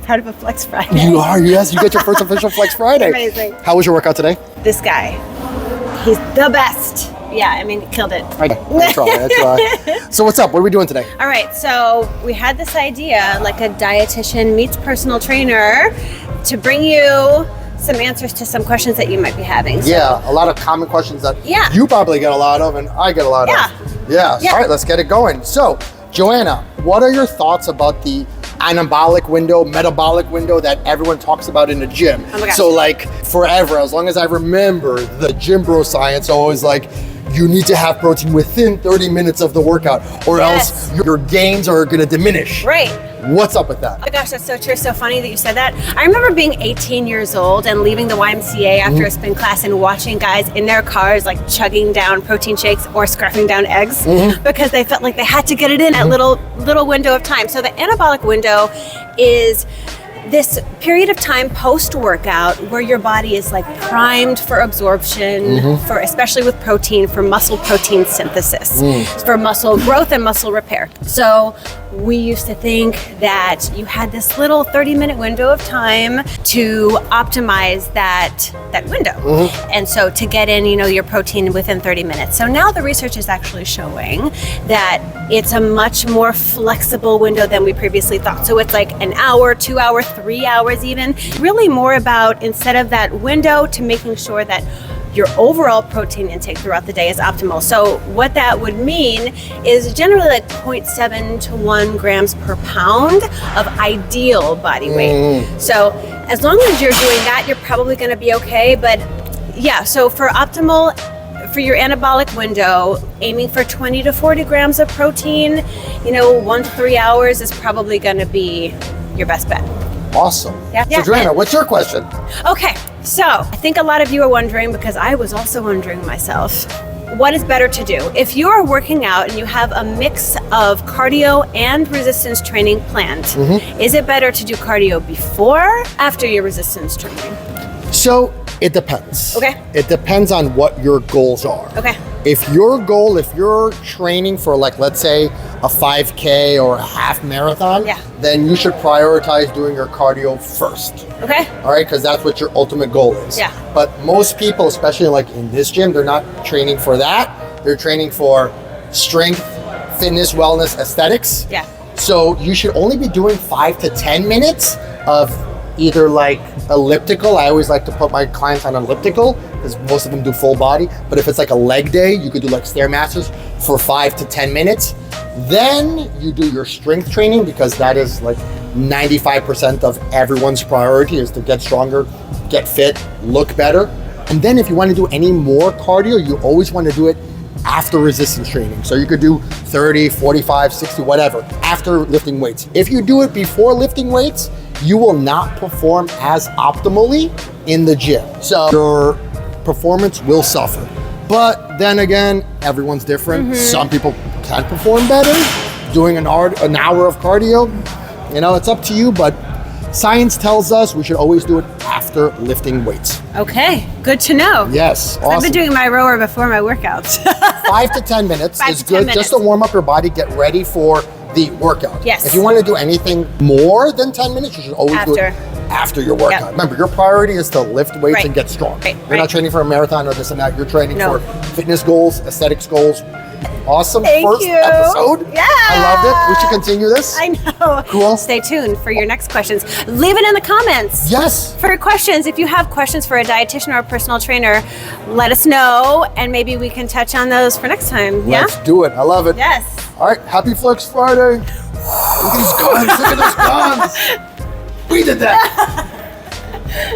Part of a Flex Friday. You are, yes. You get your first official Flex Friday. Amazing. How was your workout today? This guy, he's the best. Yeah, I mean, he killed it. I try. So what's up? What are we doing today? All right, so we had this idea, like a dietitian meets personal trainer, to bring you some answers to some questions that you might be having. So, Yeah, a lot of common questions that Yeah. you probably get a lot of and I get a lot of. Yeah. Yeah. All right, let's get it going. So, Joanna, what are your thoughts about the anabolic window, metabolic window that everyone talks about in the gym? Oh my gosh. So like forever, as long as I remember, the gym bro science always like, you need to have protein within 30 minutes of the workout or Yes. else your gains are gonna diminish. Right. What's up with that? Oh my gosh, that's so true. So funny that you said that. I remember being 18 years old and leaving the YMCA after a spin class and watching guys in their cars like chugging down protein shakes or scarfing down eggs because they felt like they had to get it in that little window of time. So the anabolic window is this period of time post-workout where your body is like primed for absorption, for especially with protein, for muscle protein synthesis, for muscle growth and muscle repair. So we used to think that you had this little 30-minute window of time to optimize that window. And so to get in, your protein within 30 minutes. So now the research is actually showing that it's a much more flexible window than we previously thought. So it's like an hour, 2 hours, 3 hours even. Really more about, instead of that window, to making sure that your overall protein intake throughout the day is optimal. So what that would mean is generally like 0.7 to 1 grams per pound of ideal body weight. So as long as you're doing that, you're probably going to be okay. But yeah, so for your anabolic window, aiming for 20 to 40 grams of protein, 1 to 3 hours is probably going to be your best bet. Awesome. Yeah. So Joanna, what's your question? Okay, so I think a lot of you are wondering, because I was also wondering myself, what is better to do? If you are working out and you have a mix of cardio and resistance training planned, is it better to do cardio before, after your resistance training? So it depends. Okay. It depends on what your goals are. Okay. If you're training for like, let's say a 5K or a half marathon, then you should prioritize doing your cardio first. Okay. All right, because that's what your ultimate goal is. Yeah. But most people, especially like in this gym, they're not training for that. They're training for strength, fitness, wellness, aesthetics. Yeah. So you should only be doing 5 to 10 minutes of either like elliptical. I always like to put my clients on elliptical because most of them do full body. But if it's like a leg day, you could do like Stairmasters for 5 to 10 minutes. Then you do your strength training, because that is like 95% of everyone's priority is to get stronger, get fit, look better. And then if you want to do any more cardio, you always want to do it after resistance training. So you could do 30, 45, 60, whatever, after lifting weights. If you do it before lifting weights, you will not perform as optimally in the gym. So your performance will suffer. But then again, everyone's different. Some people can perform better doing an hour of cardio. It's up to you, but science tells us we should always do it after lifting weights. Okay, good to know. Yes, awesome. I've been doing my rower before my workouts. 5 to 10 minutes is good, just to warm up your body, get ready for the workout. Yes. If you want to do anything more than 10 minutes, you should always do it after your workout. Yep. Remember, your priority is to lift weights and get strong. You're not training for a marathon or this and that. You're training for fitness goals, aesthetics goals. Awesome. First episode. Yeah. I loved it. We should continue this. I know. Cool. Stay tuned for your next questions. Leave it in the comments. Yes. For questions, if you have questions for a dietitian or a personal trainer, let us know, and maybe we can touch on those for next time. Let's do it. I love it. Yes. All right. Happy Flex Friday. Look at these guns. Look at those guns. We did that.